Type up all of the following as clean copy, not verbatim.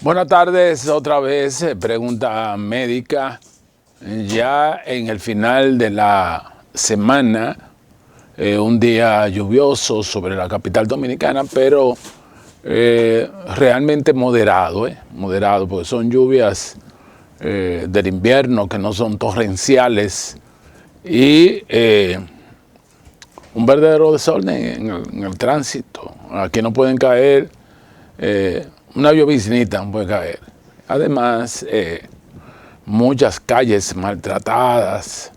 Buenas tardes, otra vez, pregunta médica. Ya en el final de la semana, un día lluvioso sobre la capital dominicana, pero realmente moderado, moderado, porque son lluvias del invierno que no son torrenciales y un verdadero desorden en el tránsito. Aquí no pueden caer, una lloviznita no puede caer. Además, muchas calles maltratadas.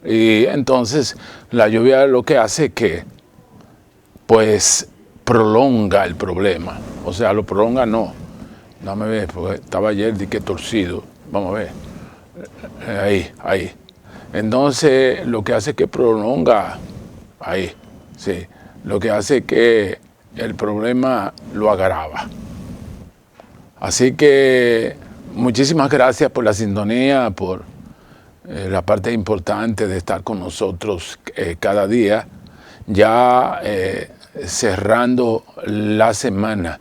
Y entonces la lluvia lo que hace que, pues, prolonga el problema. O sea, lo prolonga no. Dame ver, porque estaba ayer de que torcido. Vamos a ver. Ahí. Entonces, lo que hace que prolonga, ahí, sí. Lo que hace que el problema lo agrava. Así que muchísimas gracias por la sintonía, por la parte importante de estar con nosotros cada día, ya cerrando la semana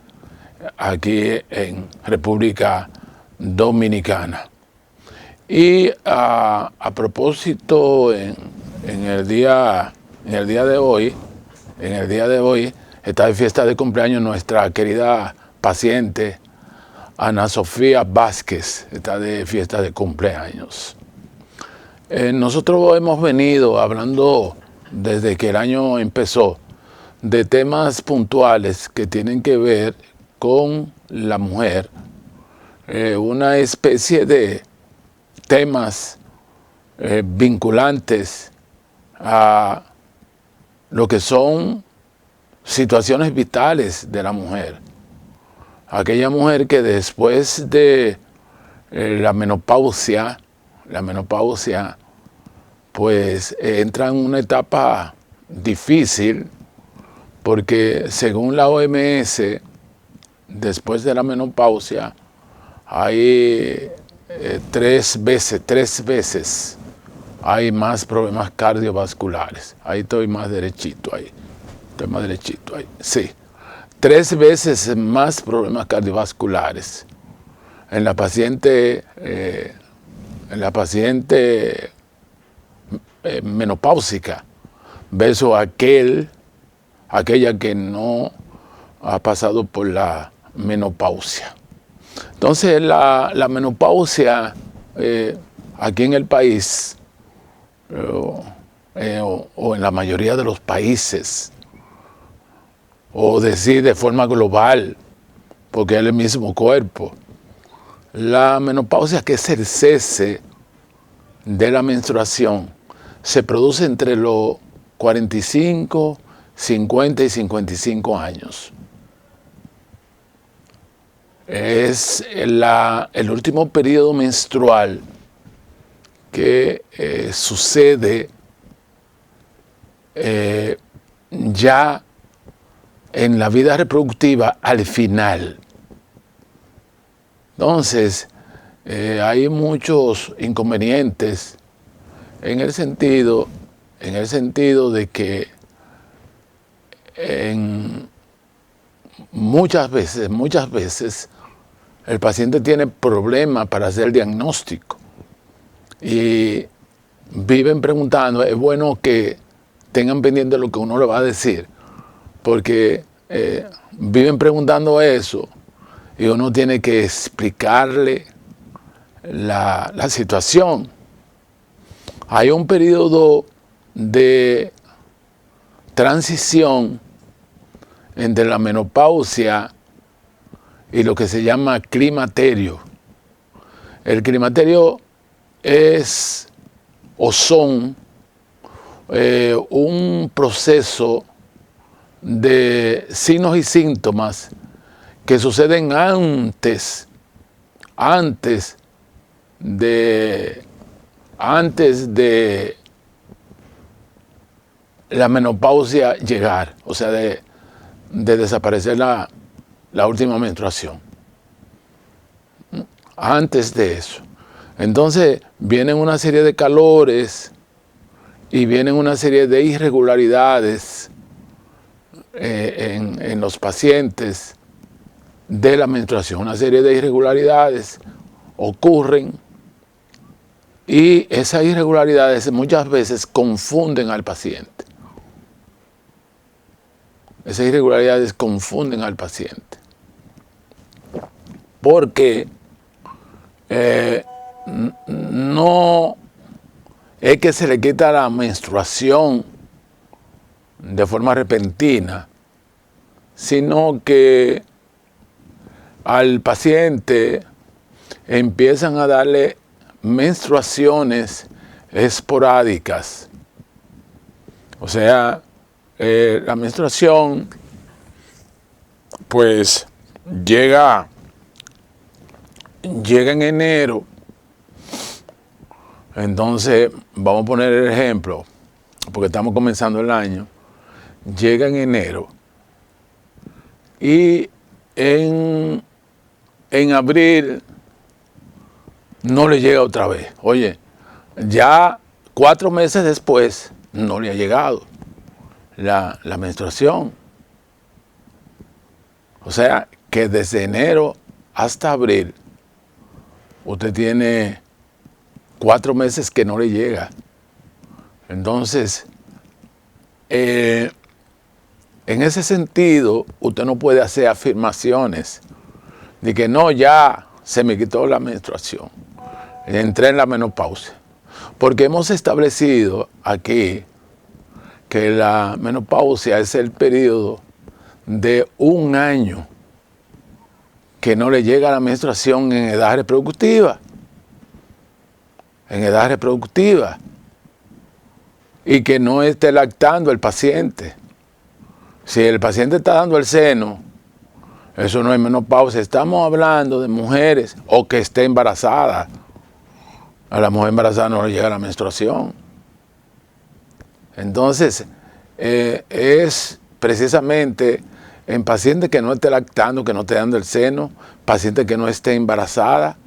aquí en República Dominicana. Y a propósito, en el día de hoy está de fiesta de cumpleaños nuestra querida paciente Ana Sofía Vázquez, está de fiesta de cumpleaños. Nosotros hemos venido hablando desde que el año empezó de temas puntuales que tienen que ver con la mujer, una especie de temas vinculantes a lo que son situaciones vitales de la mujer. Aquella mujer que después de la menopausia, pues entra en una etapa difícil, porque según la OMS, después de la menopausia, hay tres veces hay más problemas cardiovasculares. Ahí estoy más derechito, sí. 3 veces más problemas cardiovasculares en la paciente, menopáusica versus aquella que no ha pasado por la menopausia. Entonces la menopausia aquí en el país o en la mayoría de los países, o decir de forma global, porque es el mismo cuerpo. La menopausia, que es el cese de la menstruación, se produce entre los 45, 50 y 55 años. Es el último periodo menstrual que sucede ya en la vida reproductiva al final. Entonces, hay muchos inconvenientes en el sentido de que muchas veces el paciente tiene problemas para hacer el diagnóstico y viven preguntando. Es bueno que tengan pendiente lo que uno le va a decir, porque viven preguntando eso y uno tiene que explicarle la situación. Hay un periodo de transición entre la menopausia y lo que se llama climaterio. El climaterio es o son un proceso de signos y síntomas que suceden antes de la menopausia llegar, o sea, de desaparecer la última menstruación. Antes de eso. Entonces vienen una serie de calores y vienen una serie de irregularidades en los pacientes de la menstruación. Una serie de irregularidades ocurren y esas irregularidades muchas veces confunden al paciente. Esas irregularidades confunden al paciente. Porque no es que se le quita la menstruación de forma repentina, sino que al paciente empiezan a darle menstruaciones esporádicas. O sea, la menstruación pues llega en enero. Entonces, vamos a poner el ejemplo, porque estamos comenzando el año. Llega en enero y en abril no le llega otra vez. Oye, ya 4 meses después no le ha llegado la menstruación. O sea, que desde enero hasta abril usted tiene 4 meses que no le llega. Entonces, en ese sentido, usted no puede hacer afirmaciones de que no, ya se me quitó la menstruación, entré en la menopausia. Porque hemos establecido aquí que la menopausia es el periodo de 1 año que no le llega la menstruación en edad reproductiva. En edad reproductiva. Y que no esté lactando el paciente. Si el paciente está dando el seno, eso no es menopausia. Estamos hablando de mujeres o que esté embarazada. A la mujer embarazada no le llega la menstruación. Entonces, es precisamente en pacientes que no esté lactando, que no esté dando el seno, pacientes que no esté embarazada,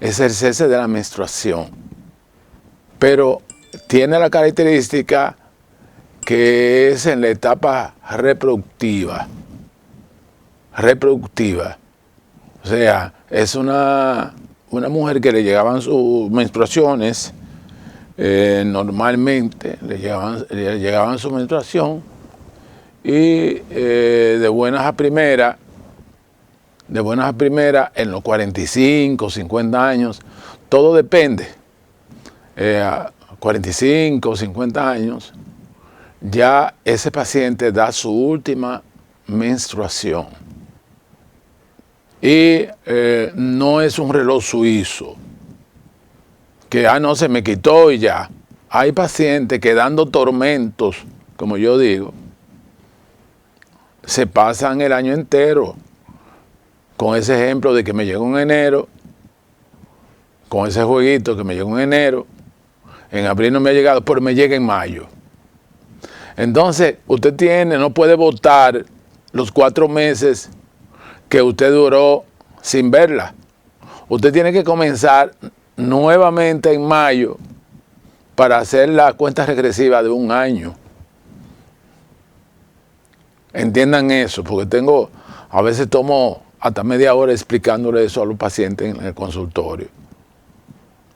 es el cese de la menstruación. Pero tiene la característica que es en la etapa reproductiva. O sea, es una mujer que le llegaban sus menstruaciones, normalmente le llegaban su menstruación y de buenas a primeras en los 45, 50 años, todo depende. A 45, 50 años, ya ese paciente da su última menstruación. Y no es un reloj suizo, que no se me quitó y ya. Hay pacientes que dando tormentos, como yo digo, se pasan el año entero. Con ese ejemplo de que me llegó en enero, con ese jueguito que me llegó en enero, en abril no me ha llegado, pero me llega en mayo. Entonces, usted no puede votar los 4 meses que usted duró sin verla. Usted tiene que comenzar nuevamente en mayo para hacer la cuenta regresiva de 1 año. Entiendan eso, porque a veces tomo hasta media hora explicándole eso a los pacientes en el consultorio.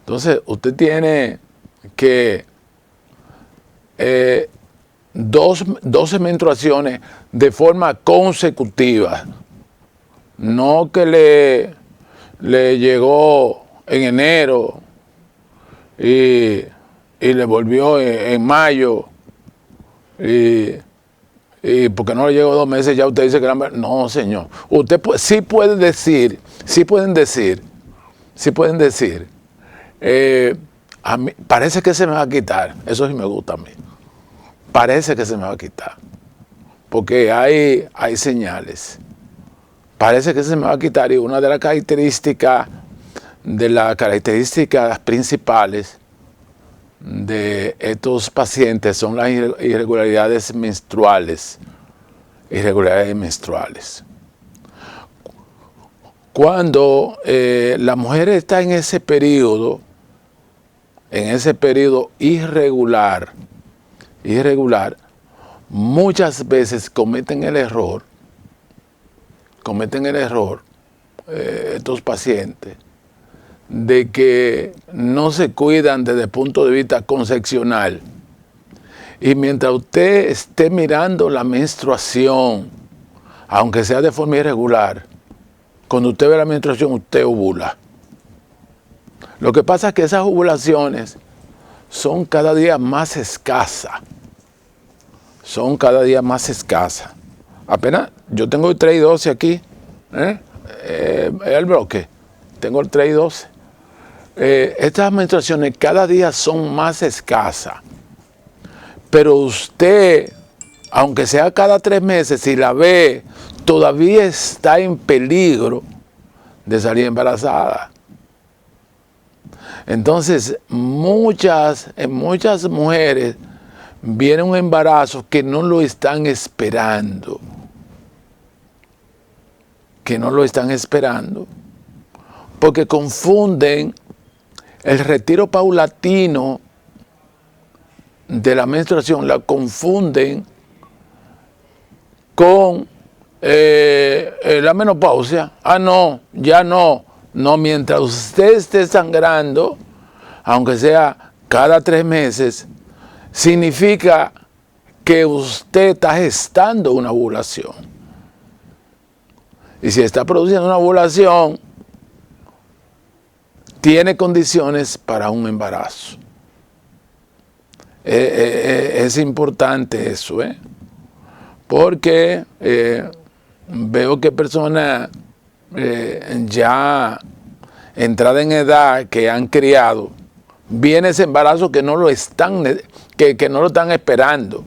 Entonces, usted tiene que 12 menstruaciones de forma consecutiva. No que le llegó en enero y le volvió en mayo y porque no le llegó 2 meses ya usted dice que no, señor. Usted sí pueden decir, a mí parece que se me va a quitar. Eso sí me gusta a mí. Parece que se me va a quitar. Porque hay señales. Parece que se me va a quitar y una de las características principales de estos pacientes son las irregularidades menstruales. Cuando la mujer está en ese periodo irregular, muchas veces cometen el error cometen el error, estos pacientes, de que no se cuidan desde el punto de vista concepcional. Y mientras usted esté mirando la menstruación, aunque sea de forma irregular, cuando usted ve la menstruación, usted ovula. Lo que pasa es que esas ovulaciones son cada día más escasas. Son cada día más escasas. Apenas, yo tengo el 3 y 12 aquí, el bloque, tengo el 3 y 12. Estas menstruaciones cada día son más escasas. Pero usted, aunque sea cada 3 meses, si la ve, todavía está en peligro de salir embarazada. Entonces, en muchas mujeres viene un embarazo que no lo están esperando. Que no lo están esperando. Porque confunden el retiro paulatino de la menstruación, la confunden con la menopausia. Ah, no, ya no. No, mientras usted esté sangrando, aunque sea cada 3 meses, significa que usted está gestando una ovulación. Y si está produciendo una ovulación, tiene condiciones para un embarazo. Es importante eso, porque veo que personas ya entrada en edad que han criado, viene ese embarazo que no lo están, que no lo están esperando,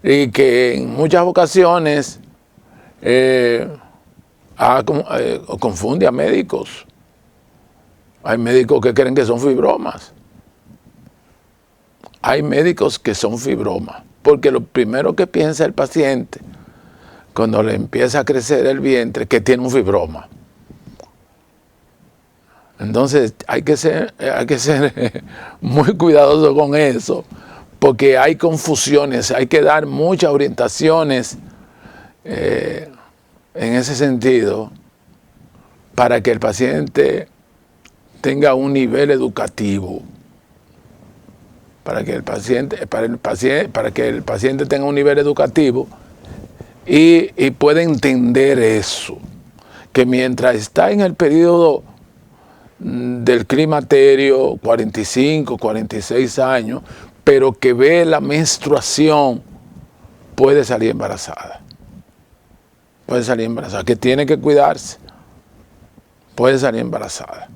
y que en muchas ocasiones confunde a médicos. Hay médicos que creen que son fibromas. Hay médicos que son fibromas, porque lo primero que piensa el paciente cuando le empieza a crecer el vientre es que tiene un fibroma. Entonces hay que ser muy cuidadoso con eso, porque hay confusiones, hay que dar muchas orientaciones en ese sentido para que el paciente tenga un nivel educativo, para que el paciente tenga un nivel educativo y pueda entender eso, que mientras está en el periodo del climaterio, 45, 46 años, pero que ve la menstruación, puede salir embarazada. Puede salir embarazada, que tiene que cuidarse. Puede salir embarazada.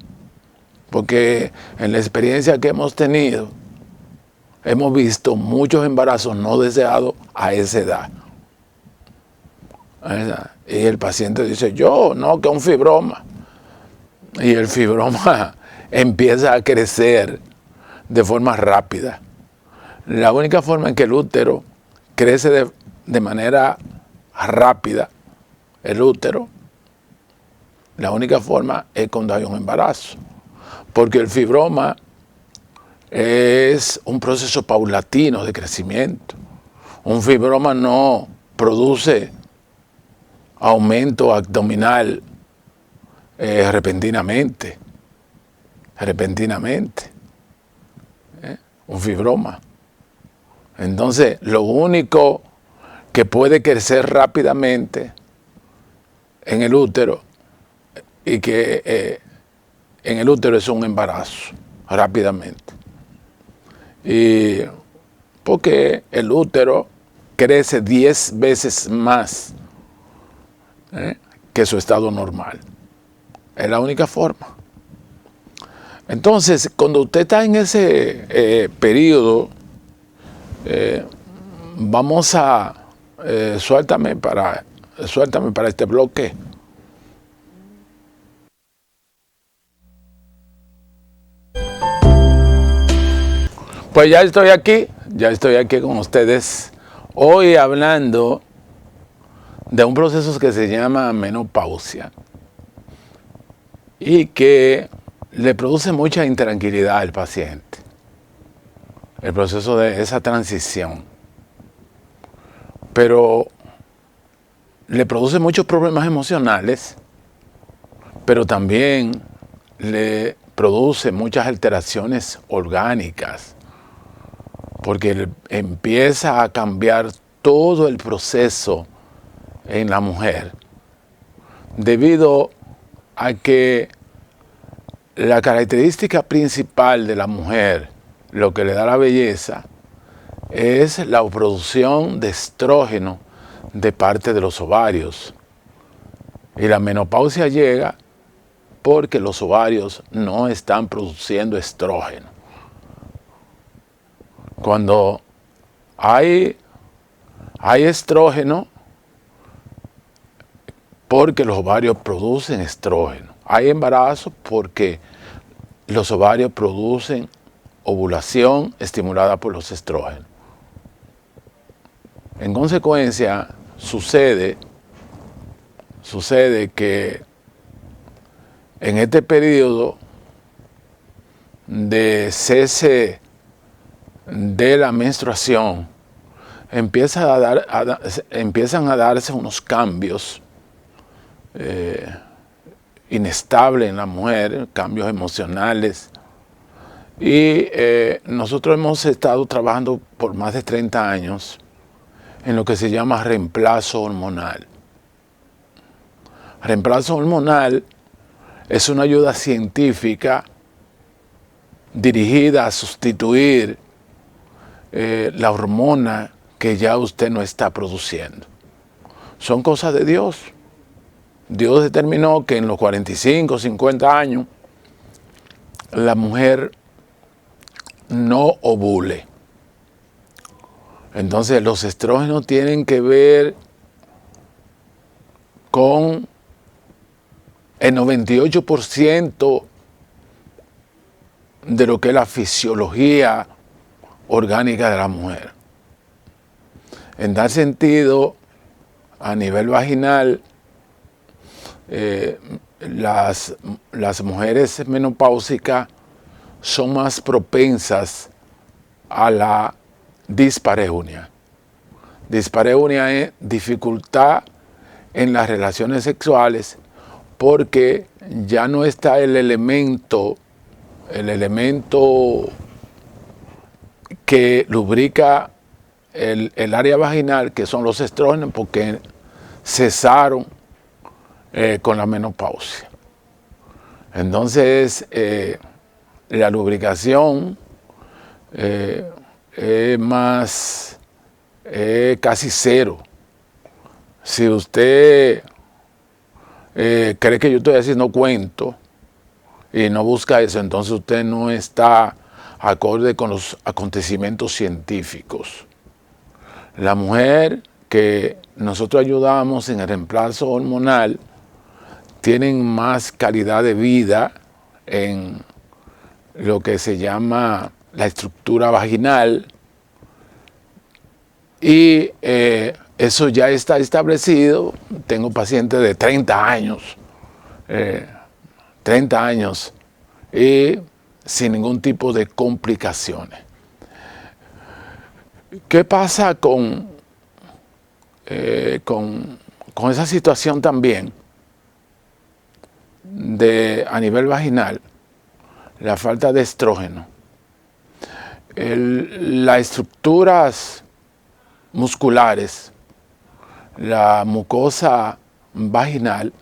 Porque en la experiencia que hemos tenido, hemos visto muchos embarazos no deseados a esa edad. Y el paciente dice, yo, no, que es un fibroma. Y el fibroma empieza a crecer de forma rápida. La única forma en que el útero crece de manera rápida, la única forma es cuando hay un embarazo. Porque el fibroma es un proceso paulatino de crecimiento. Un fibroma no produce aumento abdominal repentinamente. Un fibroma. Entonces, lo único que puede crecer rápidamente en el útero y que en el útero es un embarazo, rápidamente. Y porque el útero crece 10 veces más que su estado normal. Es la única forma. Entonces, cuando usted está en ese periodo, vamos a suéltame para este bloque. Pues ya estoy aquí con ustedes, hoy hablando de un proceso que se llama menopausia y que le produce mucha intranquilidad al paciente, el proceso de esa transición. Pero le produce muchos problemas emocionales, pero también le produce muchas alteraciones orgánicas, porque empieza a cambiar todo el proceso en la mujer, debido a que la característica principal de la mujer, lo que le da la belleza, es la producción de estrógeno de parte de los ovarios. Y la menopausia llega porque los ovarios no están produciendo estrógeno. Cuando hay estrógeno, porque los ovarios producen estrógeno. Hay embarazo porque los ovarios producen ovulación estimulada por los estrógenos. En consecuencia, sucede que en este periodo de cese de la menstruación empiezan a darse unos cambios inestables en la mujer, cambios emocionales. Y nosotros hemos estado trabajando por más de 30 años en lo que se llama reemplazo hormonal. Reemplazo hormonal es una ayuda científica dirigida a sustituir la hormona que ya usted no está produciendo. Son cosas de Dios. Dios determinó que en los 45, 50 años la mujer no ovule. Entonces los estrógenos tienen que ver con el 98% de lo que es la fisiología orgánica de la mujer. En tal sentido, a nivel vaginal, las mujeres menopáusicas son más propensas a la dispareunia. Dispareunia es dificultad en las relaciones sexuales porque ya no está el elemento que lubrica el área vaginal, que son los estrógenos, porque cesaron con la menopausia. Entonces, la lubricación es casi cero. Si usted cree que yo estoy haciendo cuento y no busca eso, entonces usted no está acorde con los acontecimientos científicos. La mujer que nosotros ayudamos en el reemplazo hormonal tienen más calidad de vida en lo que se llama la estructura vaginal, y eso ya está establecido. Tengo pacientes de 30 años y sin ningún tipo de complicaciones. ¿Qué pasa con esa situación también a nivel vaginal? La falta de estrógeno. Las estructuras musculares, la mucosa vaginal,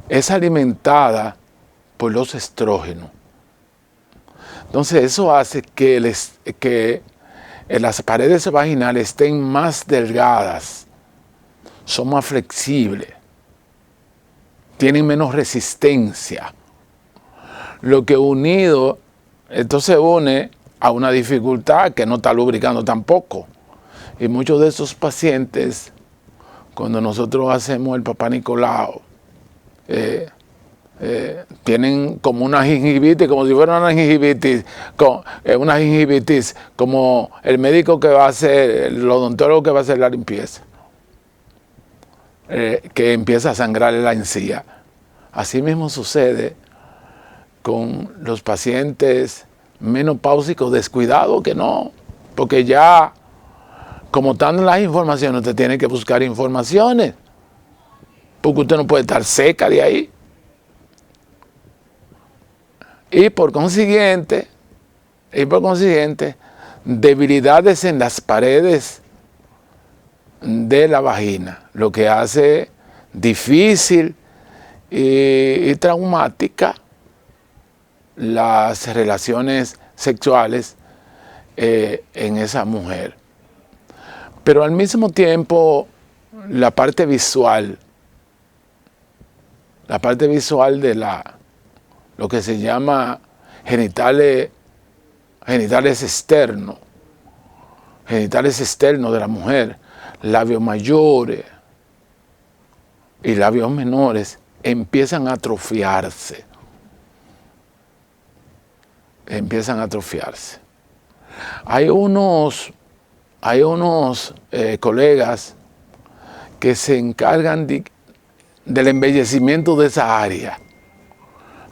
es alimentada por los estrógenos. Entonces eso hace que las paredes vaginales estén más delgadas, son más flexibles, tienen menos resistencia. Lo que unido, entonces une a una dificultad que no está lubricando tampoco. Y muchos de esos pacientes, cuando nosotros hacemos el Papá Nicolau, tienen como una gingivitis, como si fuera una gingivitis, como el médico que va a hacer, el odontólogo que va a hacer la limpieza, que empieza a sangrarle la encía. Así mismo sucede con los pacientes menopáusicos descuidados, que no, porque ya como están las informaciones, usted tiene que buscar informaciones, porque usted no puede estar seca de ahí. Y por consiguiente, debilidades en las paredes de la vagina, lo que hace difícil y traumática las relaciones sexuales en esa mujer. Pero al mismo tiempo, la parte visual de lo que se llama genitales externos de la mujer, labios mayores y labios menores, empiezan a atrofiarse. Hay unos colegas que se encargan del embellecimiento de esa área.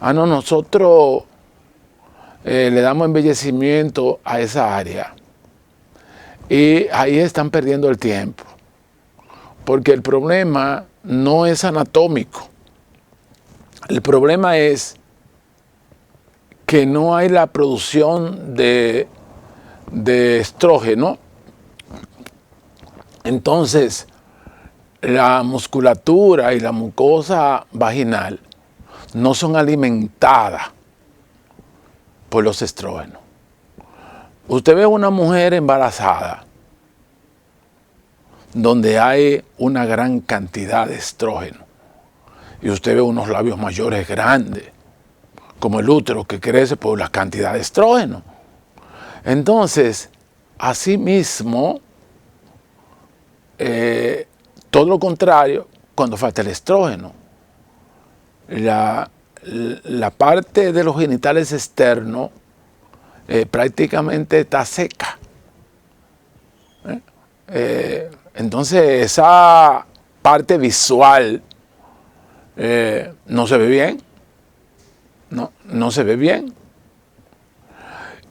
No, nosotros le damos embellecimiento a esa área. Y ahí están perdiendo el tiempo. Porque el problema no es anatómico. El problema es que no hay la producción de estrógeno. Entonces, la musculatura y la mucosa vaginal no son alimentadas por los estrógenos. Usted ve una mujer embarazada donde hay una gran cantidad de estrógeno y usted ve unos labios mayores grandes, como el útero que crece por la cantidad de estrógeno. Entonces, asimismo, todo lo contrario cuando falta el estrógeno. La parte de los genitales externos prácticamente está seca. Entonces esa parte visual no se ve bien. No se ve bien.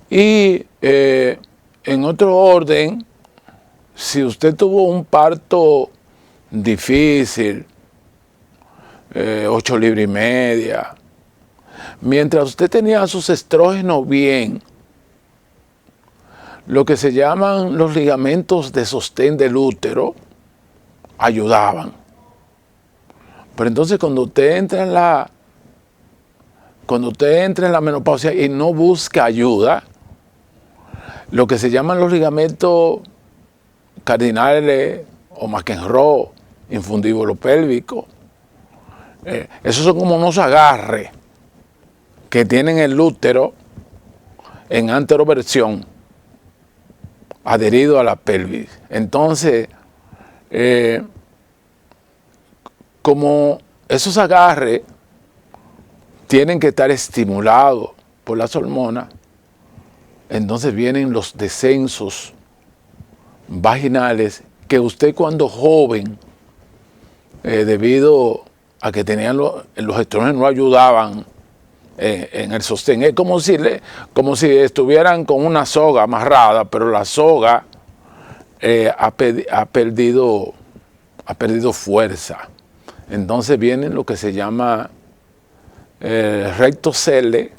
Y en otro orden, si usted tuvo un parto difícil, 8 libras y media, mientras usted tenía sus estrógenos bien, lo que se llaman los ligamentos de sostén del útero ayudaban. Pero entonces cuando usted entra en la menopausia y no busca ayuda, lo que se llaman los ligamentos cardinales o McEnroe, infundíbulo pélvico, esos son como unos agarres que tienen el útero en anteroversión adherido a la pelvis. Entonces, como esos agarres tienen que estar estimulados por las hormonas, entonces vienen los descensos vaginales que usted cuando joven, debido a que tenían los estrógenos no ayudaban en el sostén. Es como si estuvieran con una soga amarrada, pero la soga ha perdido fuerza. Entonces viene lo que se llama rectocele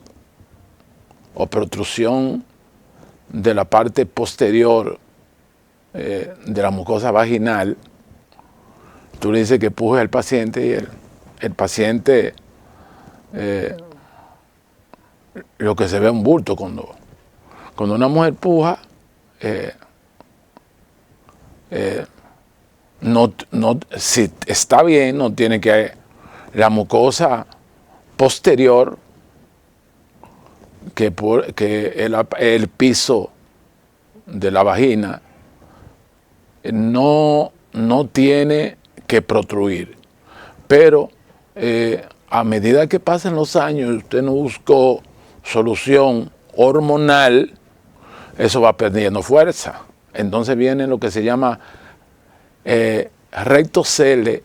o protrusión de la parte posterior de la mucosa vaginal. Tú le dices que empuje al paciente y el paciente lo que se ve es un bulto. Cuando una mujer puja, si está bien, no tiene que la mucosa posterior, que el piso de la vagina no tiene que protruir. Pero a medida que pasan los años y usted no buscó solución hormonal, eso va perdiendo fuerza. Entonces viene lo que se llama rectocele,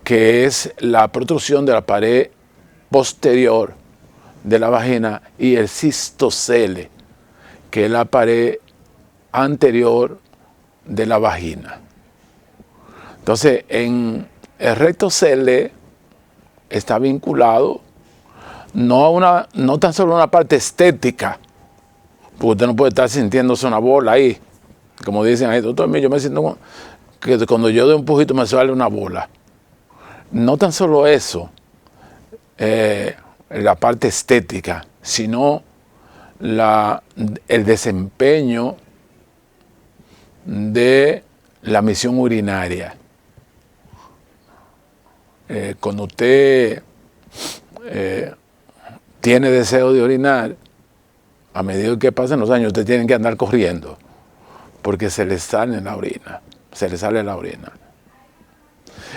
que es la protrusión de la pared posterior de la vagina, y el cistocele, que es la pared anterior de la vagina. Entonces, en el recto cele está vinculado no tan solo a una parte estética, porque usted no puede estar sintiéndose una bola ahí, como dicen ahí, doctor, yo me siento que cuando yo doy un pujito me sale una bola. No tan solo eso, la parte estética, sino el desempeño de la misión urinaria. Cuando usted tiene deseo de orinar, a medida que pasan los años, usted tiene que andar corriendo, porque se le sale la orina,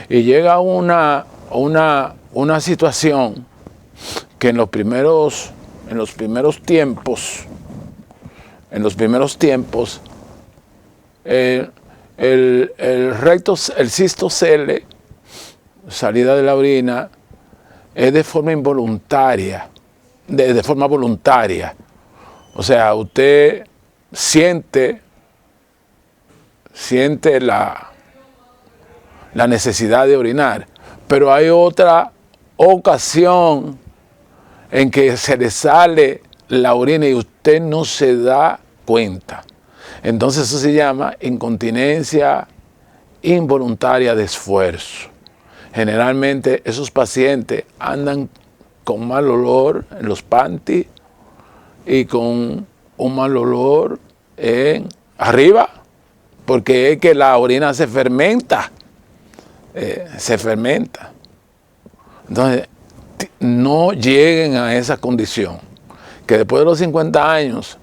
Y llega una situación que en los primeros tiempos, el cisto cele, salida de la orina, es de forma involuntaria, de forma voluntaria. O sea, usted siente la necesidad de orinar, pero hay otra ocasión en que se le sale la orina y usted no se da cuenta. Entonces eso se llama incontinencia involuntaria de esfuerzo. Generalmente esos pacientes andan con mal olor en los panties y con un mal olor arriba, porque es que la orina se fermenta. Entonces, no lleguen a esa condición, que después de los 50 años,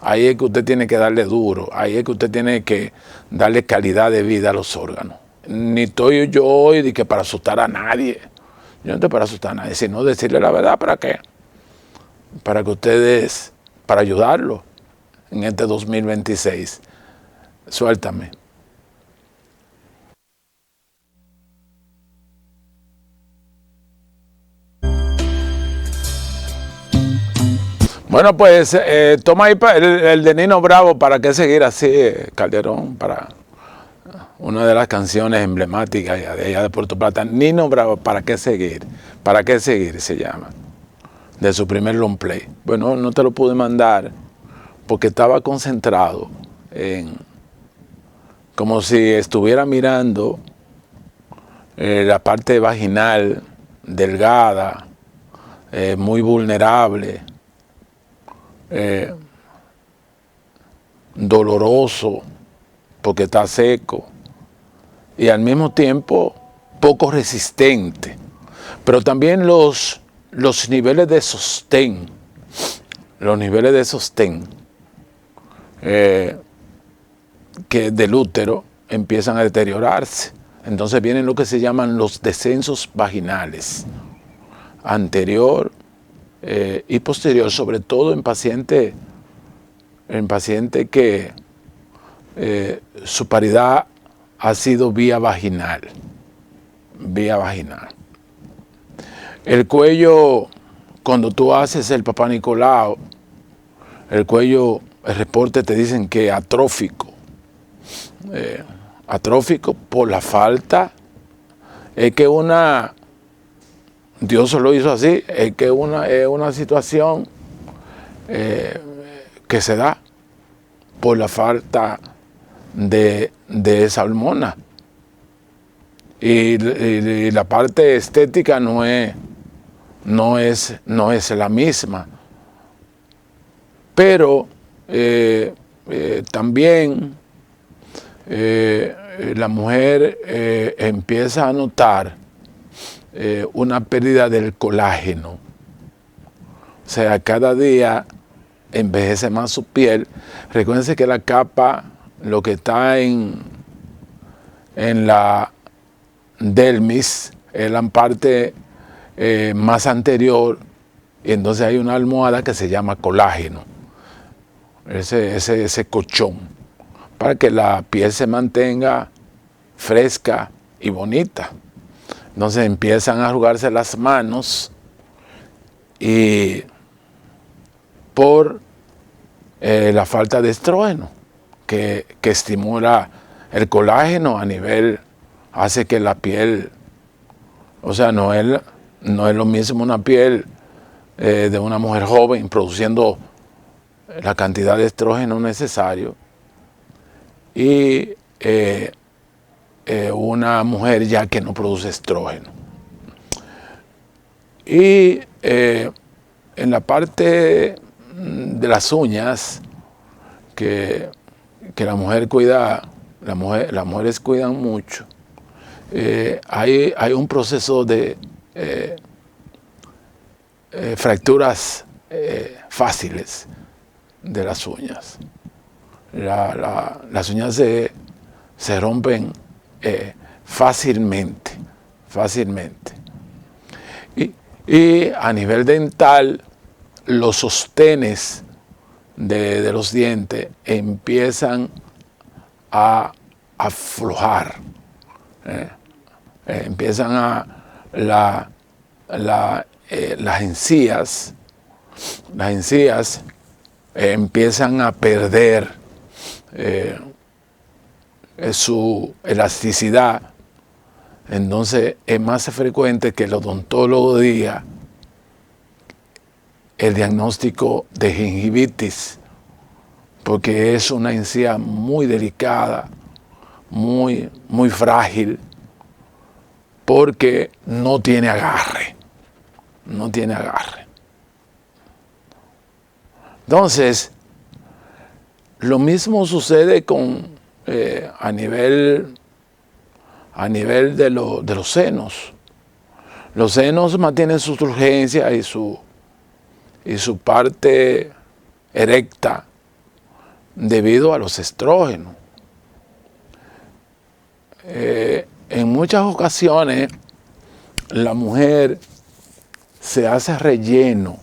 ahí es que usted tiene que darle duro, ahí es que usted tiene que darle calidad de vida a los órganos. Ni estoy yo hoy de que para asustar a nadie, yo no estoy para asustar a nadie, sino decirle la verdad. ¿Para qué? Para que ustedes, para ayudarlos en este 2026. Suéltame. Bueno, pues toma ahí el de Nino Bravo, ¿para qué seguir así, Calderón? Para una de las canciones emblemáticas de allá de Puerto Plata. Nino Bravo, ¿para qué seguir? ¿Para qué seguir? Se llama. De su primer long play. Bueno, no te lo pude mandar porque estaba concentrado en, como si estuviera mirando la parte vaginal delgada, muy vulnerable, doloroso porque está seco y al mismo tiempo poco resistente, pero también los niveles de sostén, que del útero empiezan a deteriorarse. Entonces vienen lo que se llaman los descensos vaginales, anterior y posterior, sobre todo en pacientes que su paridad ha sido vía vaginal. El cuello, cuando tú haces el Papá Nicolau, el cuello, el reporte te dicen que atrófico. Atrófico por la falta, es que Dios se lo hizo así, es que es una situación que se da por la falta de esa hormona. Y la parte estética no es la misma. Pero también la mujer empieza a notar una pérdida del colágeno. O sea, cada día envejece más su piel. Recuérdense que la capa, lo que está en la dermis, es la parte más anterior, y entonces hay una almohada que se llama colágeno, ese colchón, para que la piel se mantenga fresca y bonita. Entonces empiezan a arrugarse las manos y por la falta de estrógeno, que estimula el colágeno a nivel, hace que la piel, o sea, no es lo mismo una piel de una mujer joven produciendo la cantidad de estrógeno necesario y una mujer ya que no produce estrógeno. Y en la parte de las uñas, que la mujer cuida, las mujeres cuidan mucho, hay un proceso de fracturas fáciles de las uñas. Las uñas se rompen fácilmente. Y a nivel dental, los sostenes de los dientes empiezan a aflojar. Empiezan las encías empiezan a perder su elasticidad. Entonces es más frecuente que el odontólogo diga el diagnóstico de gingivitis, porque es una encía muy delicada, muy frágil, porque no tiene agarre. Entonces, lo mismo sucede con a nivel de los senos. Los senos mantienen su turgencia y su parte erecta debido a los estrógenos. En muchas ocasiones la mujer se hace relleno,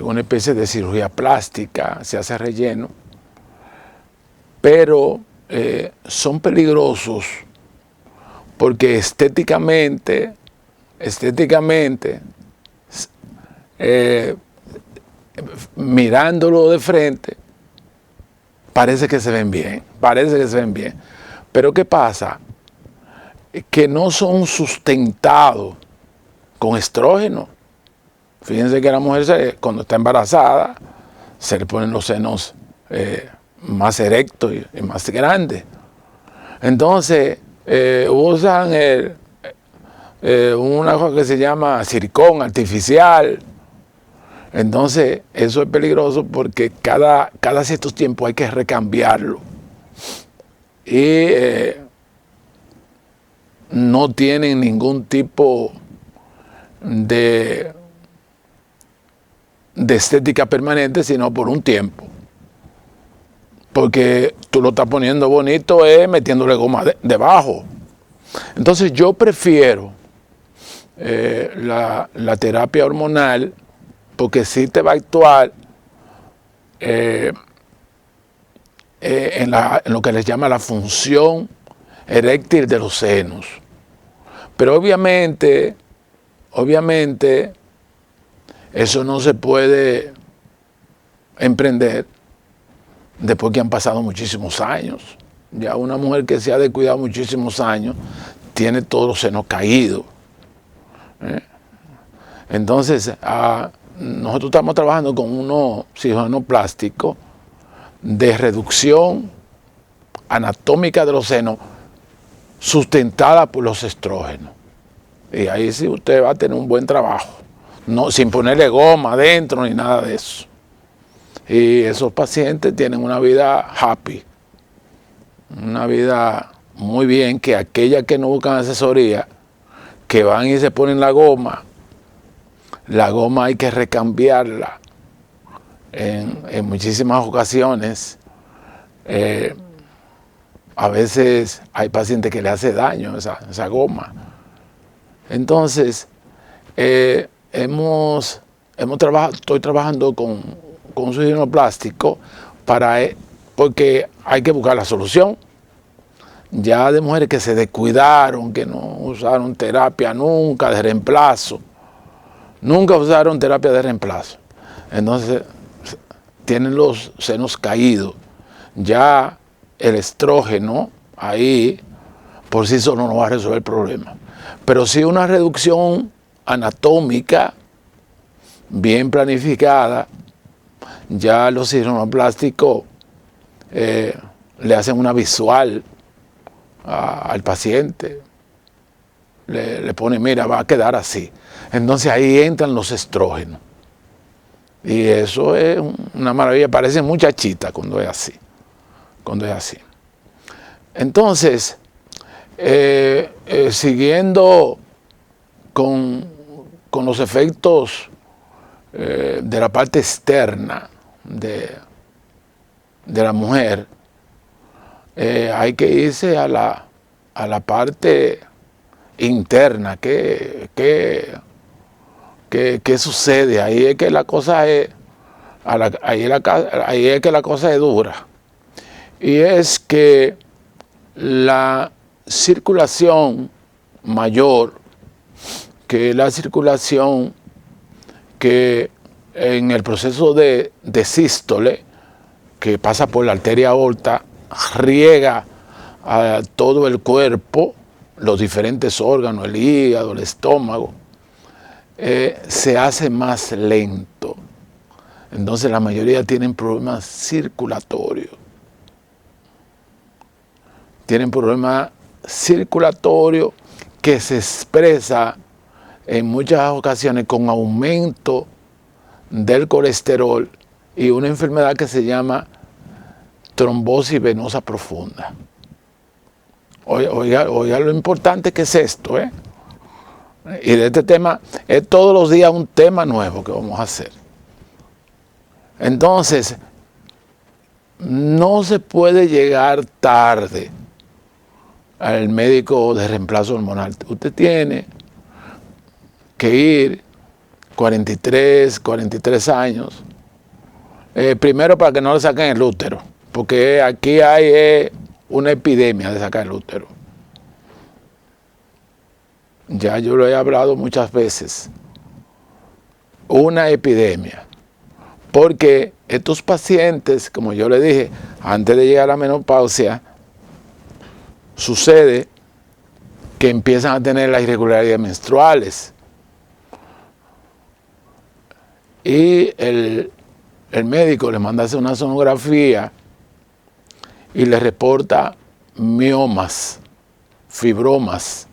una especie de cirugía plástica, se hace relleno, pero son peligrosos porque estéticamente mirándolo de frente, parece que se ven bien. Pero ¿qué pasa? Que no son sustentados con estrógeno. Fíjense que la mujer cuando está embarazada se le ponen los senos más erectos y más grandes. Entonces usan una cosa que se llama silicón artificial. Entonces eso es peligroso porque cada cierto tiempo hay que recambiarlo. Y no tienen ningún tipo de estética permanente, sino por un tiempo. Porque tú lo estás poniendo bonito metiéndole goma debajo. Entonces yo prefiero la terapia hormonal, porque sí te va a actuar en lo que les llama la función eréctil de los senos. Pero obviamente eso no se puede emprender después que han pasado muchísimos años. Ya una mujer que se ha descuidado muchísimos años tiene todos los senos caídos. Entonces, nosotros estamos trabajando con unos cirujanos plásticos de reducción anatómica de los senos sustentada por los estrógenos. Y ahí sí usted va a tener un buen trabajo, no, sin ponerle goma adentro ni nada de eso. Y esos pacientes tienen una vida happy, una vida muy bien, que aquellas que no buscan asesoría, que van y se ponen la goma hay que recambiarla en muchísimas ocasiones. A veces hay pacientes que le hace daño esa goma. Entonces, estoy trabajando con un cirujano plástico porque hay que buscar la solución. Ya de mujeres que se descuidaron, que no usaron terapia nunca de reemplazo. Entonces, tienen los senos caídos. ya el estrógeno ahí por sí solo no va a resolver el problema. Pero sí una reducción anatómica bien planificada, ya los cirujanos plásticos le hacen una visual al paciente, le ponen, mira, va a quedar así. Entonces ahí entran los estrógenos. Y eso es una maravilla, parece muchachita cuando es así. Entonces, siguiendo con los efectos de la parte externa de la mujer, hay que irse a la parte interna. ¿Qué sucede? Ahí es que la cosa es dura. Y es que la circulación mayor, que es la circulación que en el proceso de sístole, que pasa por la arteria aorta, riega a todo el cuerpo, los diferentes órganos, el hígado, el estómago, se hace más lento. Entonces la mayoría tienen problemas circulatorios. Tienen problemas circulatorios que se expresa en muchas ocasiones con aumento del colesterol y una enfermedad que se llama trombosis venosa profunda. Oiga lo importante que es esto, ¿eh? Y de este tema, es todos los días un tema nuevo que vamos a hacer. Entonces, no se puede llegar tarde al médico de reemplazo hormonal. Usted tiene que ir 43 años, primero para que no le saquen el útero, porque aquí hay una epidemia de sacar el útero. Ya yo lo he hablado muchas veces. Una epidemia. Porque estos pacientes, como yo le dije, antes de llegar a la menopausia, sucede que empiezan a tener las irregularidades menstruales. Y el médico le manda a hacer una sonografía y le reporta miomas, fibromas.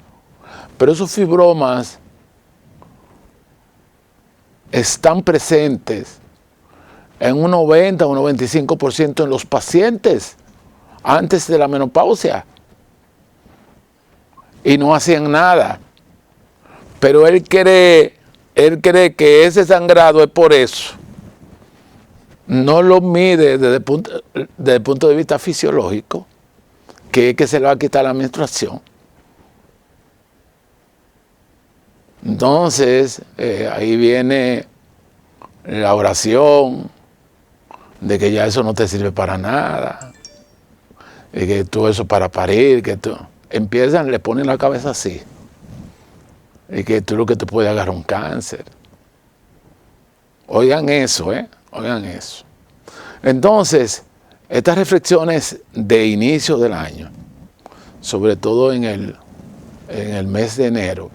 Pero esos fibromas están presentes en un 90 o un 95% en los pacientes antes de la menopausia. Y no hacían nada. Pero él cree que ese sangrado es por eso. No lo mide desde el punto de vista fisiológico, que es que se le va a quitar la menstruación. Entonces, ahí viene la oración de que ya eso no te sirve para nada, y que todo eso para parir, que tú empiezan, le ponen la cabeza así, y que tú lo que te puede agarrar un cáncer. Oigan eso, oigan eso. Entonces, estas reflexiones de inicio del año, sobre todo en el mes de enero,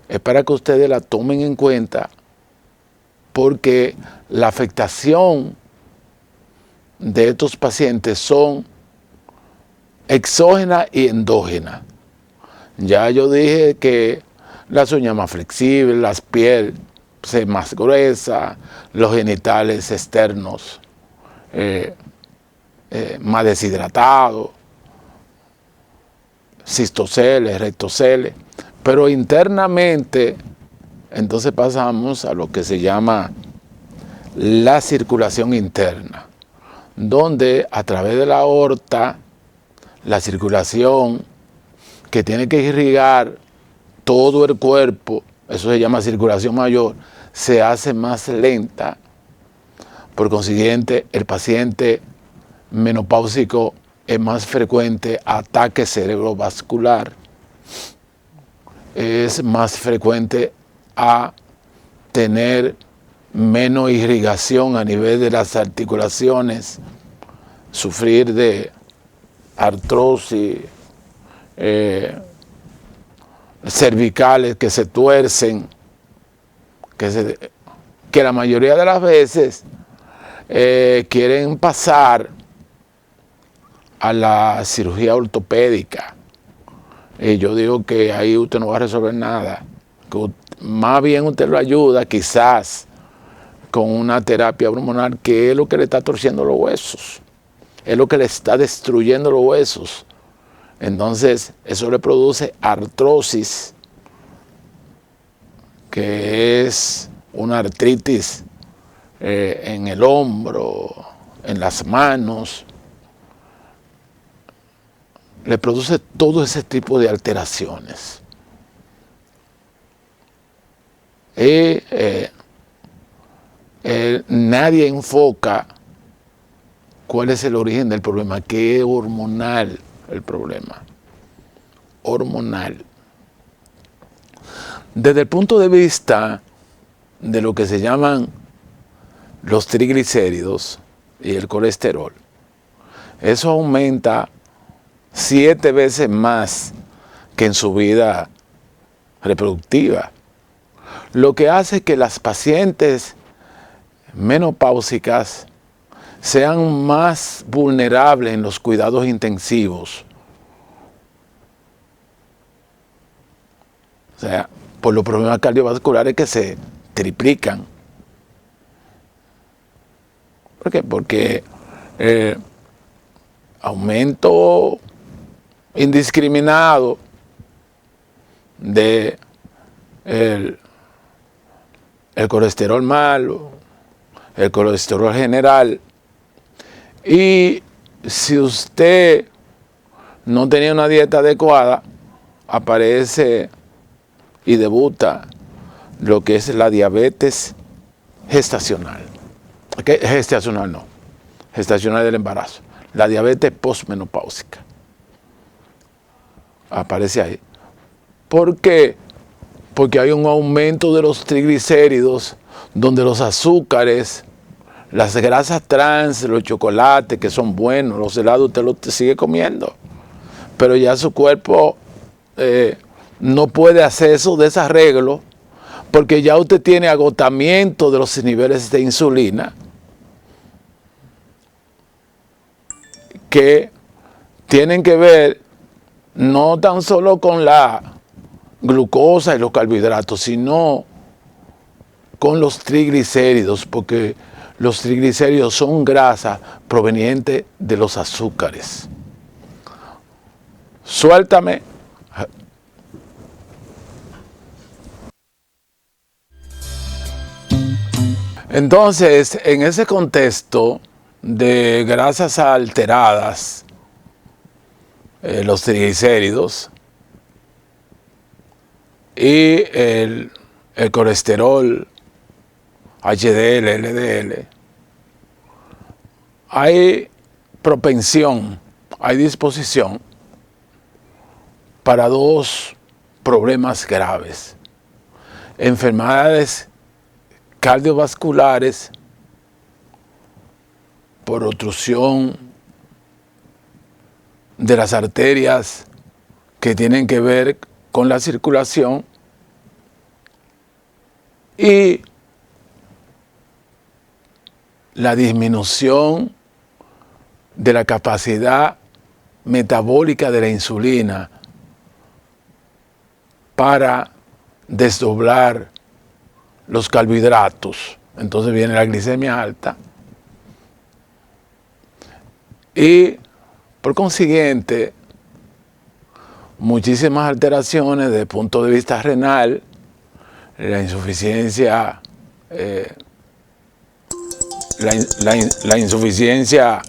es para que ustedes la tomen en cuenta, porque la afectación de estos pacientes son exógenas y endógenas. Ya yo dije que las uñas más flexibles, las pieles más gruesas, los genitales externos más deshidratados, cistoceles, rectoceles. Pero internamente, entonces pasamos a lo que se llama la circulación interna, donde a través de la aorta, la circulación que tiene que irrigar todo el cuerpo, eso se llama circulación mayor, se hace más lenta. Por consiguiente, el paciente menopáusico es más frecuente ataque cerebrovascular, es más frecuente a tener menos irrigación a nivel de las articulaciones sufrir de artrosis, cervicales que se tuercen, que la mayoría de las veces quieren pasar a la cirugía ortopédica. Y yo digo que ahí usted no va a resolver nada, que más bien usted lo ayuda quizás con una terapia hormonal, que es lo que le está torciendo los huesos, es lo que le está destruyendo los huesos. Entonces eso le produce artrosis, que es una artritis en el hombro, en las manos. Le produce todo ese tipo de alteraciones. Nadie enfoca cuál es el origen del problema, que es hormonal el problema. Hormonal. Desde el punto de vista de lo que se llaman los triglicéridos y el colesterol, eso aumenta 7 veces más que en su vida reproductiva, lo que hace que las pacientes menopáusicas sean más vulnerables en los cuidados intensivos. O sea, por los problemas cardiovasculares que se triplican. ¿Por qué? Porque aumento indiscriminado de el colesterol malo, el colesterol general. Y si usted no tenía una dieta adecuada, aparece y debuta lo que es la diabetes gestacional. Gestacional no, gestacional del embarazo. La diabetes postmenopáusica. Aparece ahí. ¿Por qué? Porque hay un aumento de los triglicéridos, donde los azúcares, las grasas trans, los chocolates que son buenos, los helados usted los sigue comiendo, pero ya su cuerpo no puede hacer eso desarreglo, porque ya usted tiene agotamiento de los niveles de insulina, que tienen que ver no tan solo con la glucosa y los carbohidratos, sino con los triglicéridos, porque los triglicéridos son grasa proveniente de los azúcares. Suéltame. Entonces, en ese contexto de grasas alteradas, los triglicéridos y el colesterol HDL, LDL, hay propensión, hay disposición para dos problemas graves: enfermedades cardiovasculares por obstrucción de las arterias que tienen que ver con la circulación, y la disminución de la capacidad metabólica de la insulina para desdoblar los carbohidratos. Entonces viene la glicemia alta y, por consiguiente, muchísimas alteraciones desde el punto de vista renal, la insuficiencia, la insuficiencia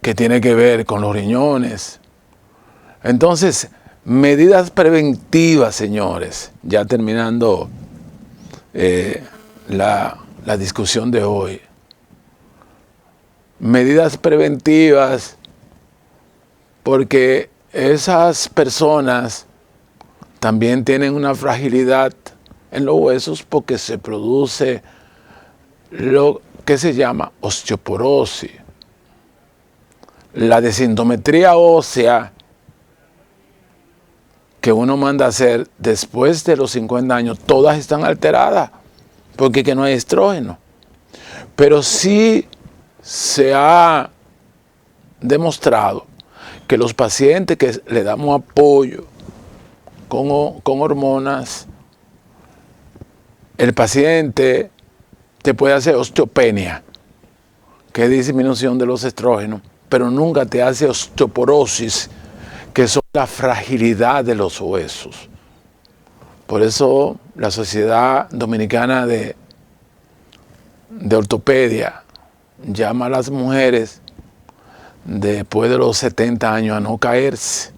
que tiene que ver con los riñones. Entonces, medidas preventivas, señores, ya terminando la discusión de hoy. Medidas preventivas, porque esas personas también tienen una fragilidad en los huesos, porque se produce lo que se llama osteoporosis. La desintometría ósea que uno manda a hacer después de los 50 años, todas están alteradas, porque que no hay estrógeno. Pero sí se ha demostrado que los pacientes que le damos apoyo con hormonas, el paciente te puede hacer osteopenia, que es disminución de los estrógenos, pero nunca te hace osteoporosis, que son la fragilidad de los huesos. Por eso la Sociedad Dominicana de Ortopedia llama a las mujeres después de los 70 años a no caerse,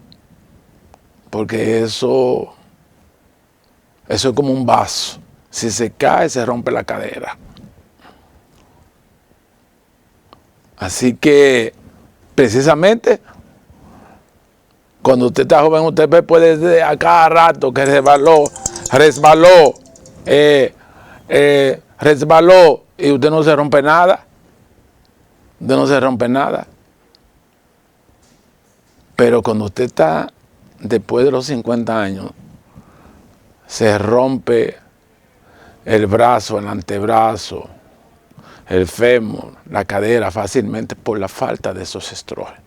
porque eso es como un vaso. Si se cae, se rompe la cadera. Así que, precisamente, cuando usted está joven, usted puede decir a cada rato que resbaló, y usted no se rompe nada. Usted no se rompe nada. Pero cuando usted está después de los 50 años, se rompe el brazo, el antebrazo, el fémur, la cadera fácilmente por la falta de esos estrógenos.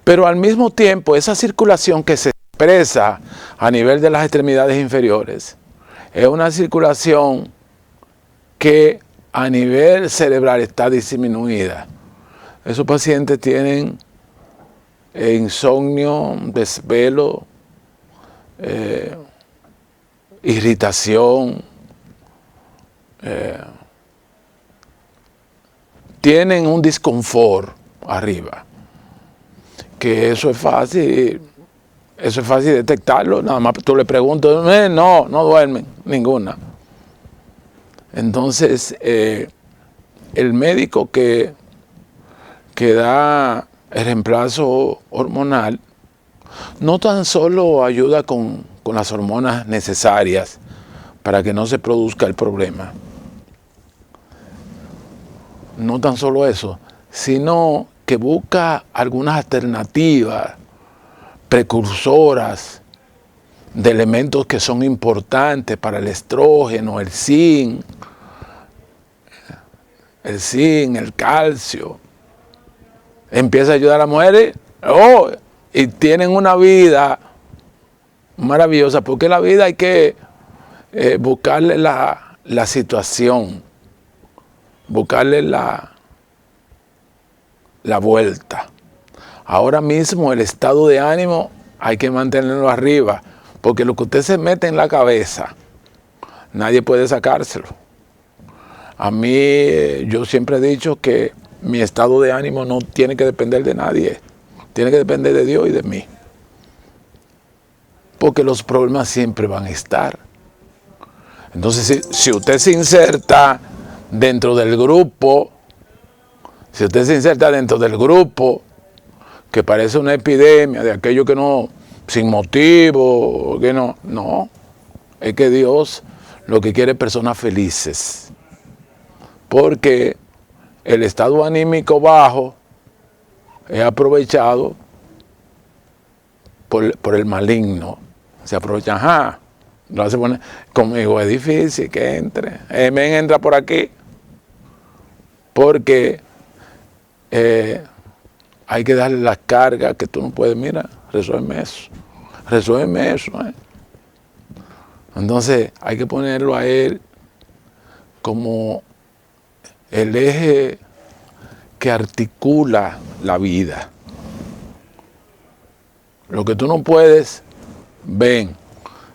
Pero al mismo tiempo, esa circulación que se expresa a nivel de las extremidades inferiores es una circulación que a nivel cerebral está disminuida. Esos pacientes tienen insomnio, desvelo, irritación, tienen un disconfort arriba, que eso es fácil detectarlo, nada más tú le preguntas, no duermen, ninguna. Entonces, el médico que da el reemplazo hormonal no tan solo ayuda con las hormonas necesarias para que no se produzca el problema, no tan solo eso, sino que busca algunas alternativas precursoras de elementos que son importantes para el estrógeno, el zinc, el calcio. Empieza a ayudar a las mujeres y tienen una vida maravillosa, porque la vida hay que buscarle la situación, buscarle la vuelta. Ahora mismo el estado de ánimo hay que mantenerlo arriba, porque lo que usted se mete en la cabeza, nadie puede sacárselo. A mí, yo siempre he dicho que mi estado de ánimo no tiene que depender de nadie, tiene que depender de Dios y de mí. Porque los problemas siempre van a estar. Entonces, si usted se inserta dentro del grupo, que parece una epidemia de aquello que no, sin motivo, que no, es que Dios lo que quiere es personas felices. Porque el estado anímico bajo es aprovechado por el maligno. Se aprovecha, lo hace poner, conmigo es difícil que entre. Entra por aquí. Porque hay que darle las cargas que tú no puedes. Mira, resuélveme eso. Entonces hay que ponerlo a él como el eje que articula la vida. Lo que tú no puedes, ven,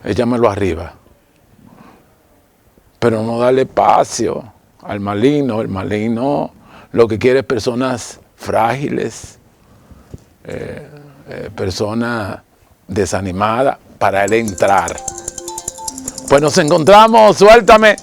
échamelo arriba. Pero no darle espacio al maligno. El maligno lo que quiere es personas frágiles, personas desanimadas para él entrar. Pues nos encontramos, suéltame.